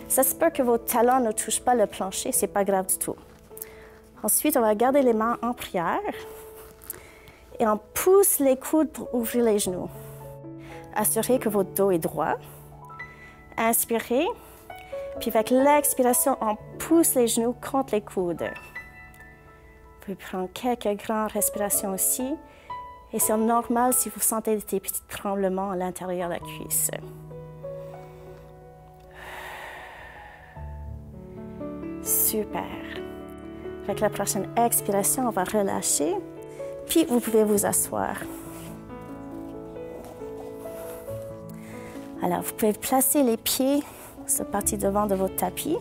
Ça se peut que vos talons ne touchent pas le plancher, c'est pas grave du tout. Ensuite, on va garder les mains en prière. Et on pousse les coudes pour ouvrir les genoux. Assurez que votre dos est droit. Inspirez. Puis avec l'expiration, on pousse les genoux contre les coudes. Vous pouvez prendre quelques grandes respirations aussi. Et c'est normal si vous sentez des petits tremblements à l'intérieur de la cuisse. Super. Avec la prochaine expiration, on va relâcher. Puis, vous pouvez vous asseoir. Alors, vous pouvez placer les pieds sur la partie devant de votre tapis.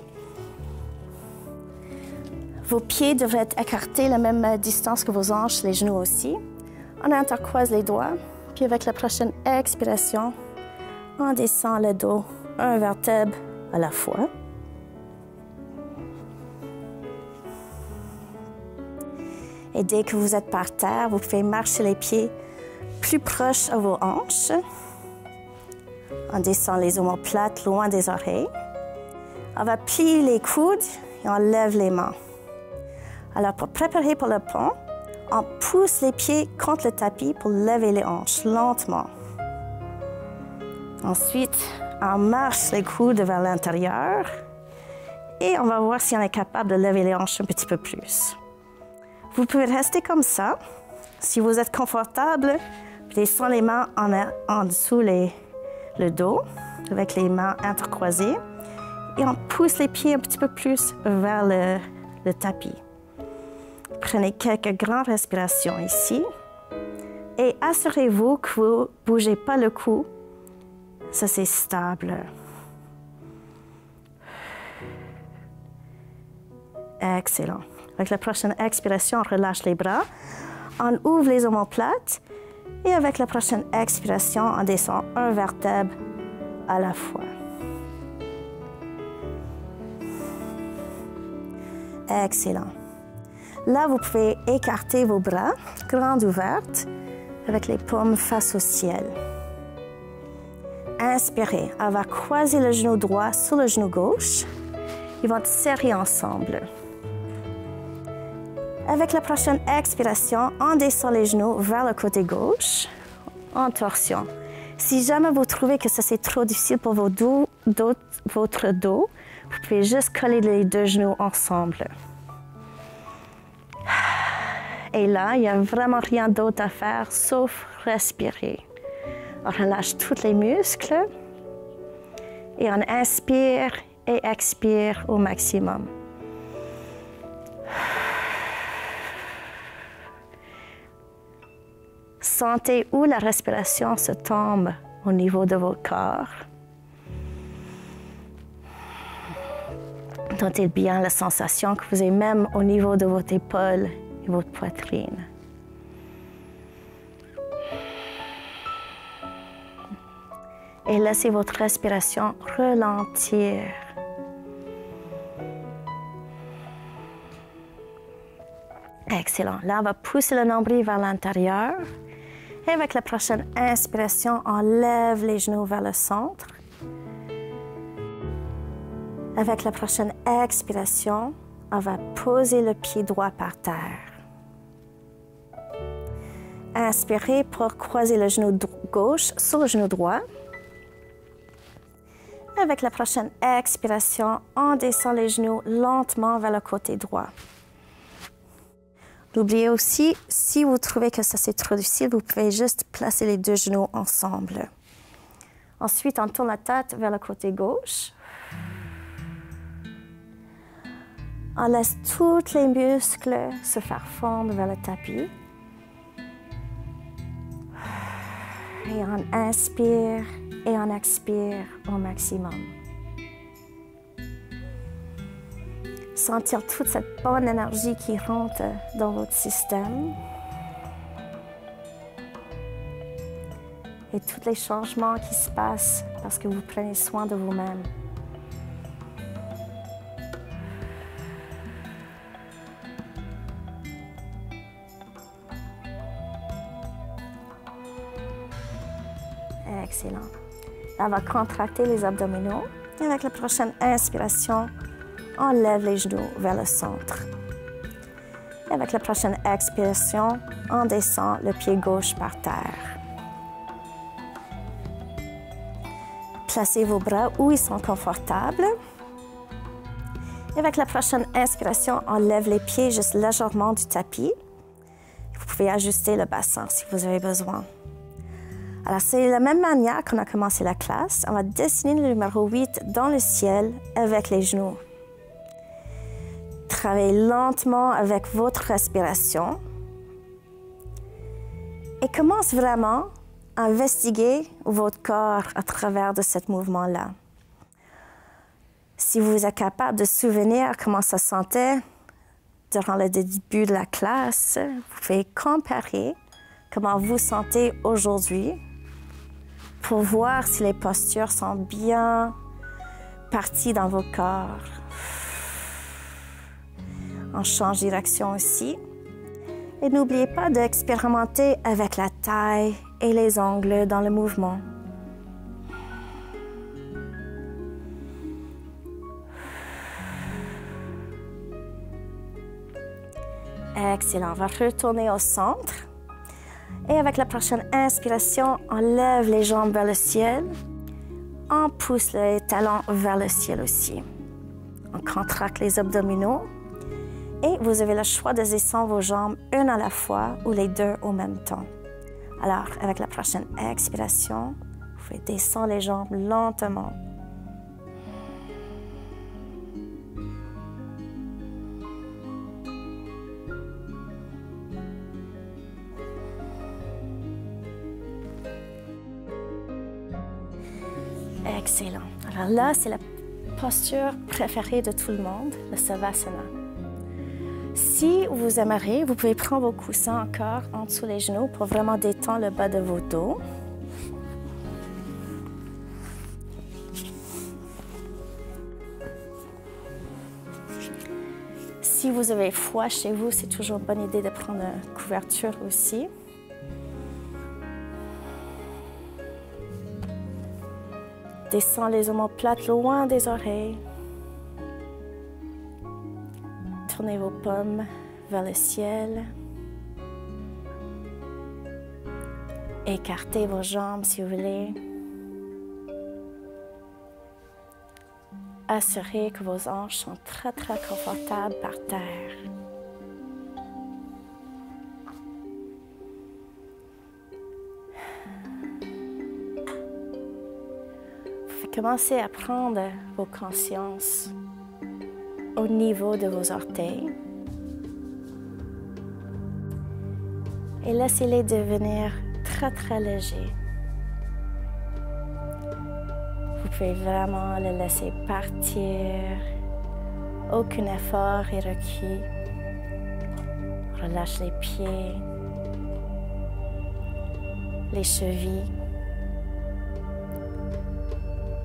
Vos pieds devraient être écartés la même distance que vos hanches, les genoux aussi. On intercroise les doigts, puis avec la prochaine expiration, on descend le dos, un vertèbre à la fois. Et dès que vous êtes par terre, vous pouvez marcher les pieds plus proches à vos hanches. On descend les omoplates loin des oreilles. On va plier les coudes et on lève les mains. Alors, pour préparer pour le pont, on pousse les pieds contre le tapis pour lever les hanches lentement. Ensuite, on marche les coudes vers l'intérieur et on va voir si on est capable de lever les hanches un petit peu plus. Vous pouvez rester comme ça. Si vous êtes confortable, descendez les mains en dessous le dos avec les mains intercroisées et on pousse les pieds un petit peu plus vers le tapis. Prenez quelques grandes respirations ici et assurez-vous que vous ne bougez pas le cou. Ça, c'est stable. Excellent. Avec la prochaine expiration, on relâche les bras. On ouvre les omoplates et avec la prochaine expiration, on descend un vertèbre à la fois. Excellent. Là, vous pouvez écarter vos bras, grandes ouvertes, avec les paumes face au ciel. Inspirez. On va croiser le genou droit sur le genou gauche. Ils vont être serrés ensemble. Avec la prochaine expiration, on descend les genoux vers le côté gauche, en torsion. Si jamais vous trouvez que ça c'est trop difficile pour votre dos, vous pouvez juste coller les deux genoux ensemble. Et là, il n'y a vraiment rien d'autre à faire sauf respirer. On relâche tous les muscles et on inspire et expire au maximum. Sentez où la respiration se tombe au niveau de votre corps. Notez bien la sensation que vous avez même au niveau de votre épaule et votre poitrine. Et laissez votre respiration ralentir. Excellent. Là, on va pousser le nombril vers l'intérieur. Et avec la prochaine inspiration, on lève les genoux vers le centre. Avec la prochaine expiration, on va poser le pied droit par terre. Inspirez pour croiser le genou gauche sur le genou droit. Avec la prochaine expiration, on descend les genoux lentement vers le côté droit. N'oubliez aussi, si vous trouvez que ça c'est trop difficile, vous pouvez juste placer les deux genoux ensemble. Ensuite, on tourne la tête vers le côté gauche. On laisse tous les muscles se faire fondre vers le tapis. Et on inspire et on expire au maximum. Sentir toute cette bonne énergie qui rentre dans votre système. Et tous les changements qui se passent parce que vous prenez soin de vous-même. Excellent. Là, on va contracter les abdominaux. Et avec la prochaine inspiration, on lève les genoux vers le centre. Et avec la prochaine expiration, on descend le pied gauche par terre. Placez vos bras où ils sont confortables. Et avec la prochaine inspiration, on lève les pieds juste légèrement du tapis. Vous pouvez ajuster le bassin si vous avez besoin. Alors, c'est la même manière qu'on a commencé la classe. On va dessiner le numéro 8 dans le ciel avec les genoux. Travaillez lentement avec votre respiration. Et commence vraiment à investiguer votre corps à travers de ce mouvement-là. Si vous êtes capable de souvenir comment ça sentait durant le début de la classe, vous pouvez comparer comment vous sentez aujourd'hui pour voir si les postures sont bien parties dans vos corps. On change de direction aussi. Et n'oubliez pas d'expérimenter avec la taille et les ongles dans le mouvement. Excellent. On va retourner au centre. Et avec la prochaine inspiration, on lève les jambes vers le ciel. On pousse les talons vers le ciel aussi. On contracte les abdominaux. Et vous avez le choix de descendre vos jambes une à la fois ou les deux au même temps. Alors, avec la prochaine expiration, vous pouvez descendre les jambes lentement. Excellent. Alors là, c'est la posture préférée de tout le monde, le Savasana. Si vous aimeriez, vous pouvez prendre vos coussins encore en dessous les genoux pour vraiment détendre le bas de vos dos. Si vous avez froid chez vous, c'est toujours une bonne idée de prendre une couverture aussi. Descendez les omoplates loin des oreilles. Tournez vos paumes vers le ciel. Écartez vos jambes si vous voulez. Assurez que vos hanches sont très confortables par terre. Vous commencez à prendre vos consciences au niveau de vos orteils. Et laissez-les devenir très légers. Vous pouvez vraiment les laisser partir. Aucun effort est requis. Relâche les pieds, les chevilles,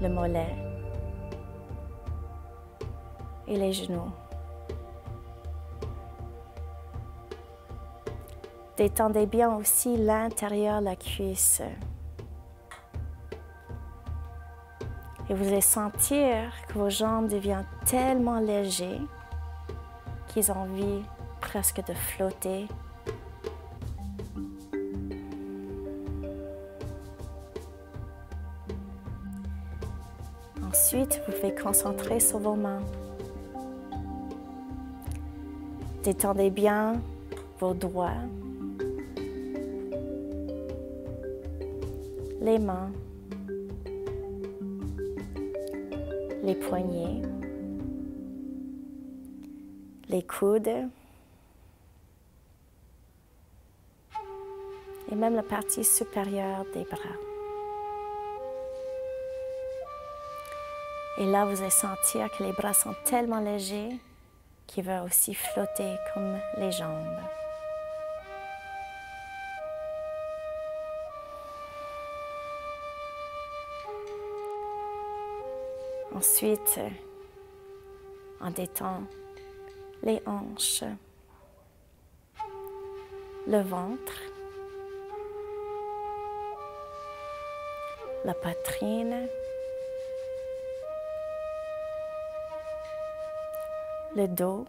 le mollet et les genoux. Détendez bien aussi l'intérieur de la cuisse. Et vous allez sentir que vos jambes deviennent tellement légers qu'ils ont envie presque de flotter. Ensuite, vous pouvez concentrer sur vos mains. Détendez bien vos doigts, les mains, les poignets, les coudes et même la partie supérieure des bras. Et là, vous allez sentir que les bras sont tellement légers qu'ils vont aussi flotter comme les jambes. Ensuite, on détend les hanches, le ventre, la poitrine, le dos,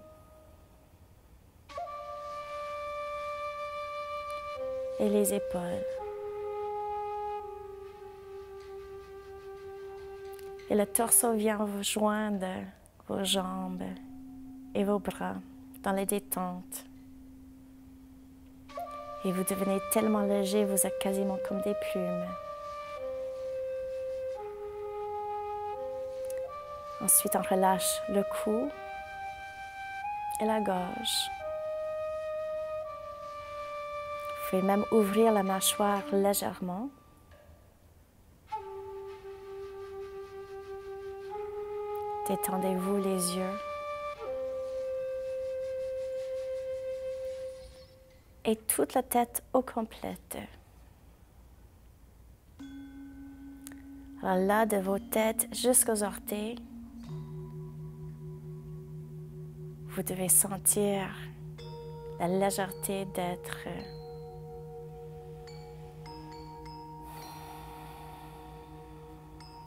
et les épaules. Et le torse vient rejoindre vos jambes et vos bras dans les détentes. Et vous devenez tellement léger, vous êtes quasiment comme des plumes. Ensuite, on relâche le cou et la gorge. Vous pouvez même ouvrir la mâchoire légèrement. Détendez-vous les yeux. Et toute la tête au complète. Alors là, de vos têtes jusqu'aux orteils, vous devez sentir la légèreté d'être.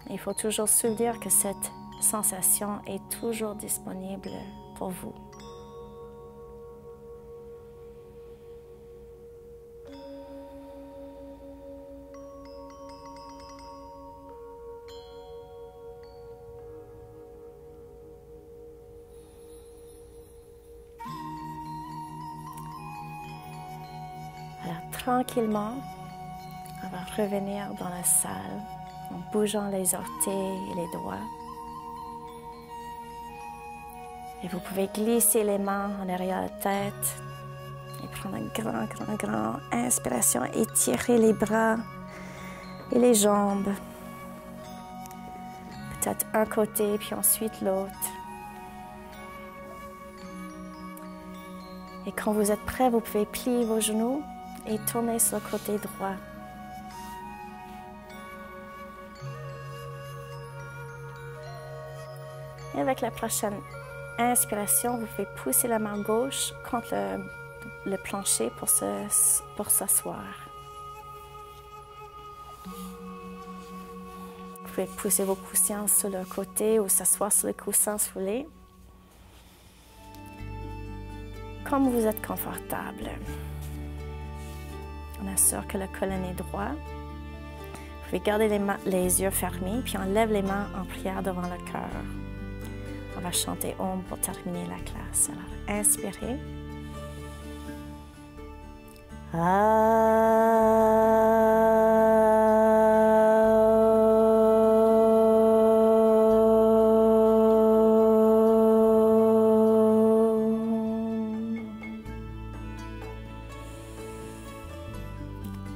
Il faut toujours se dire que cette sensation est toujours disponible pour vous. Alors tranquillement, on va revenir dans la salle en bougeant les orteils et les doigts. Et vous pouvez glisser les mains en arrière de la tête et prendre une grande inspiration, étirer les bras et les jambes. Peut-être un côté puis ensuite l'autre. Et quand vous êtes prêt, vous pouvez plier vos genoux et tourner sur le côté droit. Et avec la prochaine inspiration, vous pouvez pousser la main gauche contre le plancher pour s'asseoir. Vous pouvez pousser vos coussins sur le côté ou s'asseoir sur les coussins si vous voulez. Comme vous êtes confortable. On assure que le colonne est droit. Vous pouvez garder les yeux fermés, puis on lève les mains en prière devant le cœur. On va chanter Om pour terminer la classe. Alors, inspirez.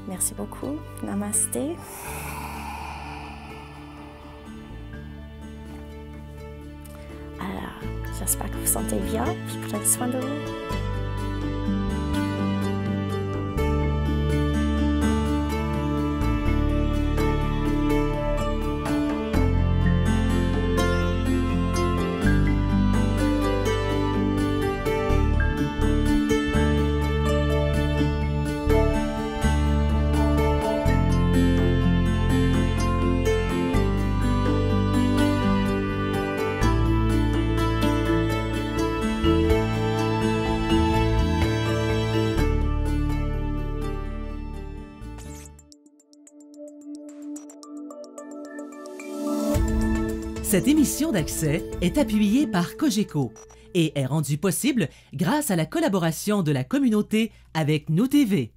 Merci beaucoup. Namasté. Alors, j'espère que vous vous sentez bien. Je prends soin de vous. Cette émission d'Accès est appuyée par Cogeco et est rendue possible grâce à la collaboration de la communauté avec Nous TV.